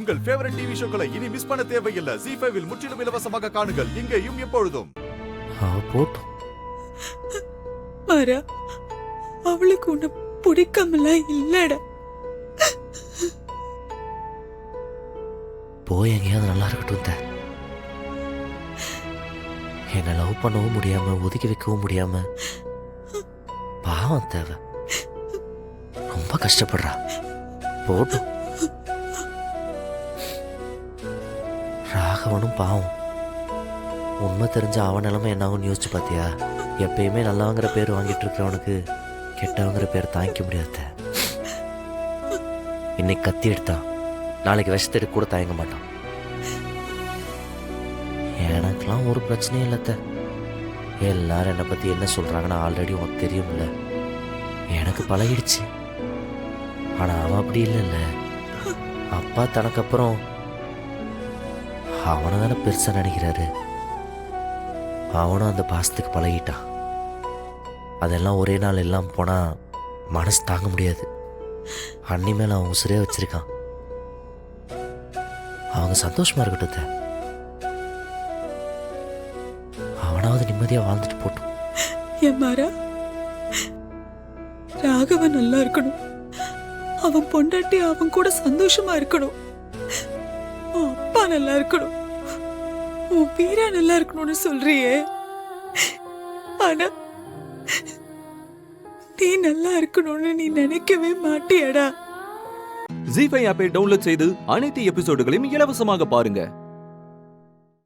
உங்கள் favourite TV ஷோக்களை இனி miss பண்ண தேவையில்லை. ZEE5 இல் முற்றிலும் இலவசமாக காணுங்கள், இங்கேயும் எப்பொழுதும். போட்டும் மாறா, அவளுக்கு உன்னை பிடிக்காமலாம் இல்லடா. போய் எங்கேயாவது நல்லா இருக்கட்டும். என்னை லவ் பண்ணவும் முடியாம ஒதுக்கி வைக்கவும் முடியாம பாவம் தேவை ரொம்ப கஷ்டப்படுறா. போட்டும். ராகவனும் பாவம். உண்மை தெரிஞ்ச அவன் நிலைமை என்னாகும் யோசிச்சு பார்த்தியா? எப்பயுமே நல்லவங்கிற பேர் வாங்கிட்டு இருக்கிறவனுக்கு கெட்டவங்கிற பேர் தாங்கிக்க முடியாத. இன்னைக்கு கத்தி எடுத்தான், நாளைக்கு விஷத்தை கூட தயங்க மாட்டான். எனக்கெல்லாம் ஒரு பிரச்சனையும் இல்லத்த. எல்லாரும் என்னை பற்றி என்ன சொல்கிறாங்கன்னு ஆல்ரெடி உனக்கு தெரியும்ல. எனக்கு பழகிடுச்சு. ஆனால் அவன் அப்படி இல்லைல்ல. அப்பா தனக்கு அப்புறம் அவனை தானே பெருசாக நினைக்கிறாரு. அவனும் அந்த பாசத்துக்கு பழகிட்டான். அதெல்லாம் ஒரே நாள் எல்லாம் போனால் மனசு தாங்க முடியாது. அன்னி மேலே அவன் உசுரே வச்சிருக்கான். அவங்க சந்தோஷமாக இருக்கட்டும். அவனாவது நிம்மதியாக வாழ்ந்துட்டு போட்டும். என் மாறா, ராகவன் நல்லா இருக்கணும். அவன் பொண்டாட்டி அவன் கூட சந்தோஷமா இருக்கணும். உன் அப்பா நல்லா இருக்கணும். உன் வீரா நல்லா இருக்கணும்னு சொல்றியே, ஆனா நீ நல்லா இருக்கணும்னு நீ நினைக்கவே மாட்டியடா. ZEE5 ஆப்பை டவுன்லோட் செய்து அனைத்து எபிசோடுகளையும் இலவசமாக பாருங்க.